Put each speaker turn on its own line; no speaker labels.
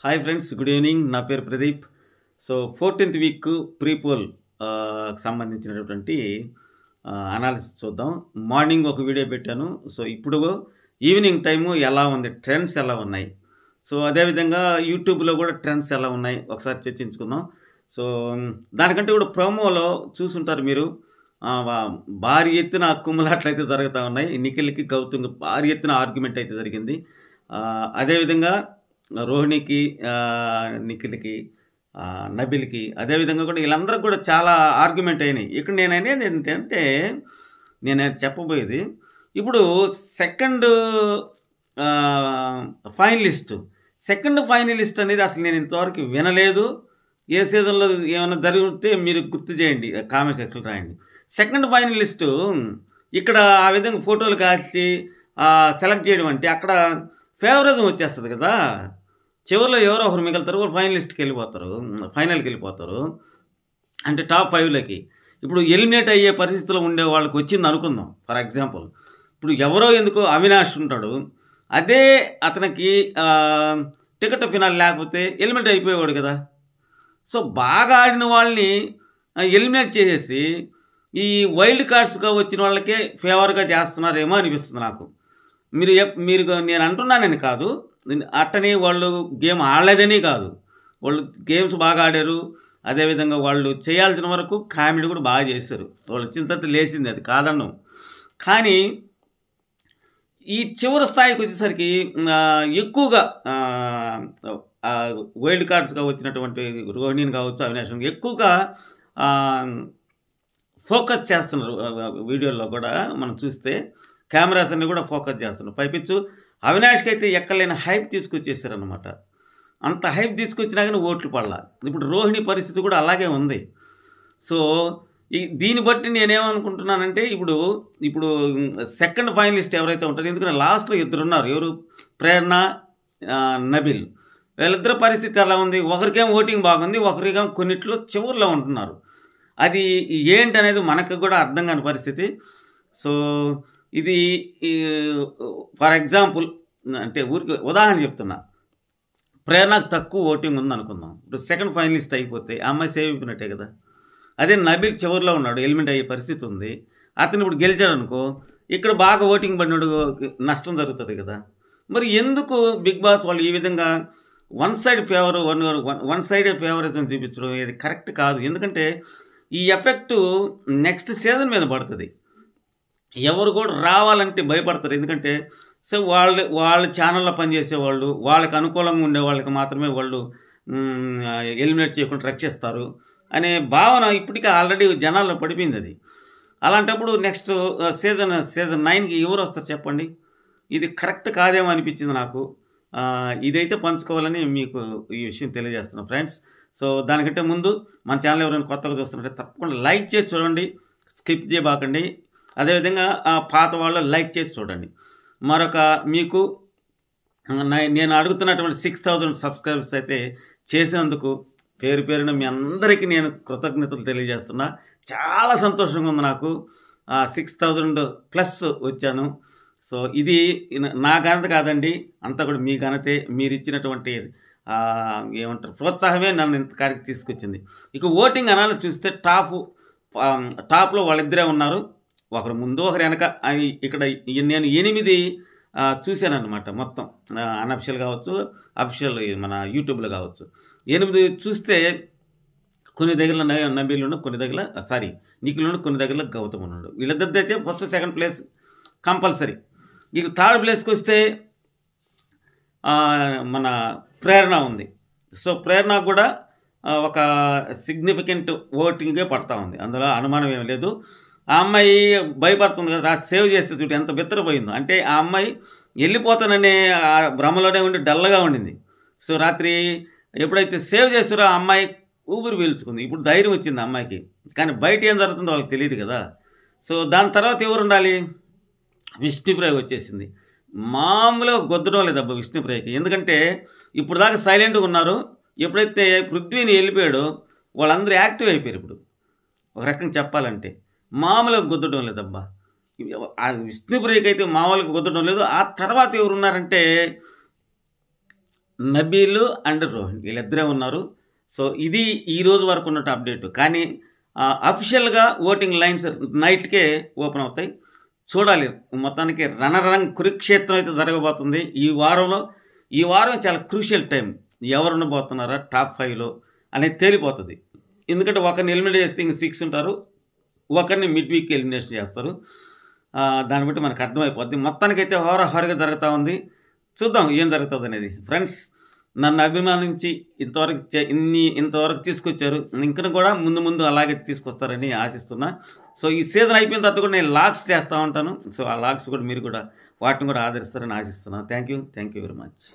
Hi friends, good evening. నా పేరు Pradeep. So 14th week prepoll సంబంధించినటువంటి అనాలిసిస్ చూద్దాం. మార్నింగ్ ఒక వీడియో పెట్టాను. సో ఇప్పుడు ఈవినింగ్ టైము ఎలా ఉంది, ట్రెండ్స్ ఎలా ఉన్నాయి, సో అదేవిధంగా యూట్యూబ్లో కూడా ట్రెండ్స్ ఎలా ఉన్నాయి ఒకసారి చర్చించుకుందాం. సో దానికంటే కూడా ప్రోమోలో చూసుంటారు మీరు, భారీ ఎత్తున కుమ్ములాట్లయితే జరుగుతూ ఉన్నాయి. నిఖిల్కి గౌతమ్కి భారీ ఎత్తున ఆర్గ్యుమెంట్ అయితే జరిగింది. అదేవిధంగా రోహిణికి, నిఖిల్కి, నబిల్కి, అదేవిధంగా కూడా వీళ్ళందరూ కూడా చాలా ఆర్గ్యుమెంట్ అయినాయి. ఇక్కడ నేను అనేది ఏంటంటే, నేను చెప్పబోయేది ఇప్పుడు సెకండ్ ఫైనలిస్ట్ అనేది అసలు నేను ఇంతవరకు వినలేదు. ఏ సీజన్లో ఏమైనా జరిగితే మీరు గుర్తు చేయండి, కామెంట్ సెక్షన్లో రాయండి. సెకండ్ ఫైనలిస్టు ఇక్కడ ఆ విధంగా ఫోటోలు కాల్చి సెలెక్ట్ చేయడం అంటే అక్కడ ఫేవరిజం వచ్చేస్తుంది కదా. చివరిలో ఎవరో ఒకరు మిగులుతారు, వాళ్ళు ఫైనలిస్ట్కి వెళ్ళిపోతారు, ఫైనల్కి వెళ్ళిపోతారు, అంటే టాప్ 5లోకి. ఇప్పుడు ఎలిమినేట్ అయ్యే పరిస్థితిలో ఉండే వాళ్ళకి వచ్చింది అనుకుందాం. ఫర్ ఎగ్జాంపుల్ ఇప్పుడు ఎవరో ఎందుకో అవినాష్ ఉంటాడు, అదే అతనికి టికెట్ ఫినాల్ లేకపోతే ఎలిమినేట్ అయిపోయేవాడు కదా. సో బాగా ఆడిన వాళ్ళని ఎలిమినేట్ చేసేసి ఈ వైల్డ్ కార్డ్స్గా వచ్చిన వాళ్ళకే ఫేవర్గా చేస్తున్నారేమో అనిపిస్తుంది నాకు. మీరు నేను అంటున్నానని కాదు, అట్టని వాళ్ళు గేమ్ ఆడలేదని కాదు, వాళ్ళు గేమ్స్ బాగా ఆడారు. అదేవిధంగా వాళ్ళు చేయాల్సిన వరకు కామెడీ కూడా బాగా చేశారు. వాళ్ళు వచ్చిన తర్వాత లేచింది, అది కాదన్ను. కానీ ఈ చివరి స్థాయికి వచ్చేసరికి ఎక్కువగా వైల్డ్ కార్డ్స్గా వచ్చినటువంటి రోహిణిని కావచ్చు, అవినాష్ ఎక్కువగా ఫోకస్ చేస్తున్నారు. వీడియోల్లో కూడా మనం చూస్తే కెమెరాస్ అన్ని కూడా ఫోకస్ చేస్తున్నారు. పైపిచ్చు అవినాష్కి అయితే ఎక్కలేని హైప్ తీసుకొచ్చేసారనమాట. అంత హైప్ తీసుకొచ్చినా కానీ ఓట్లు పడలా. ఇప్పుడు రోహిణి పరిస్థితి కూడా అలాగే ఉంది. సో దీన్ని బట్టి నేనేమనుకుంటున్నానంటే, ఇప్పుడు సెకండ్ ఫైనలిస్ట్ ఎవరైతే ఉంటారో, ఎందుకంటే లాస్ట్లో ఇద్దరు ఉన్నారు, ఎవరు, ప్రేరణ, నబిల్. వీళ్ళిద్దరి పరిస్థితి ఎలా ఉంది, ఒకరికేమో ఓటింగ్ బాగుంది, ఒకరికేమో కొన్నిట్లో చివరిలో ఉంటున్నారు. అది ఏంటి అనేది మనకు కూడా అర్థం కాని పరిస్థితి. సో ఇది ఫర్ ఎగ్జాంపుల్ అంటే ఊరికి ఉదాహరణ చెప్తున్నా, ప్రేరణకు తక్కువ ఓటింగ్ ఉంది అనుకుందాం. ఇప్పుడు సెకండ్ ఫైనలిస్ట్ అయిపోతే ఆ అమ్మాయి సేవ్ అయిపోయినట్టే కదా. అదే నబిల్ చివరిలో ఉన్నాడు, ఎలిమినేట్ అయ్యే పరిస్థితి ఉంది, అతను ఇప్పుడు గెలిచాడు అనుకో, ఇక్కడ బాగా ఓటింగ్ పడినాడు, నష్టం జరుగుతుంది కదా. మరి ఎందుకు బిగ్ బాస్ వాళ్ళు ఈ విధంగా వన్ సైడ్ ఫేవరిజం చూపించడం ఇది కరెక్ట్ కాదు. ఎందుకంటే ఈ ఎఫెక్ట్ నెక్స్ట్ సీజన్ మీద పడుతుంది. ఎవరు కూడా రావాలంటే భయపడతారు. ఎందుకంటే సో వాళ్ళ ఛానల్లో పనిచేసేవాళ్ళు, వాళ్ళకి అనుకూలంగా ఉండే వాళ్ళకి మాత్రమే వాళ్ళు ఎలిమినేట్ చేయకుండా రక్షిస్తారు అనే భావన ఇప్పటికే ఆల్రెడీ జనాల్లో పడిపోయింది. అది అలాంటప్పుడు నెక్స్ట్ సీజన్ 9కి ఎవరు వస్తారు చెప్పండి. ఇది కరెక్ట్ కాదేమో అనిపించింది నాకు. ఇదైతే పంచుకోవాలని మీకు ఈ విషయం తెలియజేస్తున్నాను ఫ్రెండ్స్. సో దానికంటే ముందు మన ఛానల్ ఎవరైనా కొత్తగా చూస్తుంటే తప్పకుండా లైక్ చేసి చూడండి, స్కిప్ చేయబాకండి. అదేవిధంగా పాత వాళ్ళు లైక్ చేసి చూడండి. మరొక మీకు నేను అడుగుతున్నటువంటి 6000 సబ్స్క్రైబర్స్ అయితే చేసినందుకు పేరున మీ అందరికీ నేను కృతజ్ఞతలు తెలియజేస్తున్నా. చాలా సంతోషంగా ఉంది నాకు. 6000+ వచ్చాను. సో ఇది నా ఘనత కాదండి, అంతా కూడా మీ ఘనతే. మీరు ఇచ్చినటువంటి ఏమంటారు ప్రోత్సాహమే నన్ను ఇంత కాడికి తీసుకొచ్చింది. ఇక ఓటింగ్ అనాలిసిస్ చూస్తే టాప్లో వాళ్ళిద్దరే ఉన్నారు, ఒకరు ముందు ఒకరు వెనక. ఇక్కడ నేను 8 చూశానన్నమాట, మొత్తం అన్అఫిషియల్ కావచ్చు, అఫిషియల్ మన యూట్యూబ్లో కావచ్చు. 8 చూస్తే కొన్ని దగ్గర నబీల్ ఉన్నాడు, కొన్ని దగ్గర నిఖిల్ ఉన్నాడు, కొన్ని దగ్గర గౌతమ్ ఉన్నాడు. వీళ్ళిద్దరిది అయితే ఫస్ట్ సెకండ్ ప్లేస్ కంపల్సరీ. ఇక థర్డ్ ప్లేస్కి వస్తే మన ప్రేరణ ఉంది. సో ప్రేరణ కూడా ఒక సిగ్నిఫికెంట్ ఓటింగే పడతా ఉంది, అందులో అనుమానం ఏం లేదు. ఆ అమ్మాయి భయపడుతుంది కదా, సేవ్ చేస్తే చూడు ఎంత బెత్తరపోయిందో. అంటే ఆ అమ్మాయి వెళ్ళిపోతాననే భ్రమలోనే ఉండి డల్గా ఉండింది. సో రాత్రి ఎప్పుడైతే సేవ్ చేస్తారో ఆ అమ్మాయి ఊపిరి పీల్చుకుంది. ఇప్పుడు ధైర్యం వచ్చింది ఆ అమ్మాయికి. కానీ బయట ఏం జరుగుతుందో వాళ్ళకి తెలియదు కదా. సో దాని తర్వాత ఎవరు ఉండాలి, విష్ణుప్రియ వచ్చేసింది. మామూలుగా గొద్దడం లేదబ్బా విష్ణుప్రియకి. ఎందుకంటే ఇప్పుడు దాకా సైలెంట్గా ఉన్నారు, ఎప్పుడైతే పృథ్వీని వెళ్ళిపోయాడో వాళ్ళందరూ యాక్టివ్ అయిపోయారు. ఇప్పుడు ఒక రకంగా చెప్పాలంటే మామూలుగా గుద్దడం లేదబ్బా. ఆ విష్ణుప్రియకి అయితే మామూలుగా గుద్దడం లేదు. ఆ తర్వాత ఎవరున్నారంటే నబీలు అండ్ రోహిణ్ వీళ్ళిద్దరే ఉన్నారు. సో ఇది ఈ రోజు వరకు ఉన్నట్టు అప్డేట్. కానీ అఫీషియల్గా ఓటింగ్ లైన్స్ నైట్కే ఓపెన్ అవుతాయి. చూడాలి. మొత్తానికి రణరంగ్ కురుక్షేత్రం అయితే జరగబోతుంది ఈ వారం చాలా క్రూషియల్ టైం. ఎవరు ఉండబోతున్నారా టాప్ 5లో అనేది తేలిపోతుంది. ఎందుకంటే ఒకరిని ఎలిమినేట్ చేస్తే ఇంక 6 ఉంటారు, ఒకరిని మిడ్ వీక్ ఎలిమినేషన్ చేస్తారు. దాన్ని బట్టి మనకు అర్థమైపోద్ది. మొత్తానికైతే హోరాహోరీగా జరుగుతూ ఉంది. చూద్దాం ఏం జరుగుతుంది అనేది. ఫ్రెండ్స్, నన్ను అభిమానించి ఇంతవరకు తీసుకొచ్చారు. ఇంకా కూడా ముందు అలాగే తీసుకొస్తారని ఆశిస్తున్నా. సో ఈ సీజన్ అయిపోయిన తర్వాత కూడా నేను లాగ్స్ చేస్తూ ఉంటాను. సో ఆ లాగ్స్ కూడా మీరు కూడా వాటిని కూడా ఆదరిస్తారని ఆశిస్తున్నాను. Thank you very much.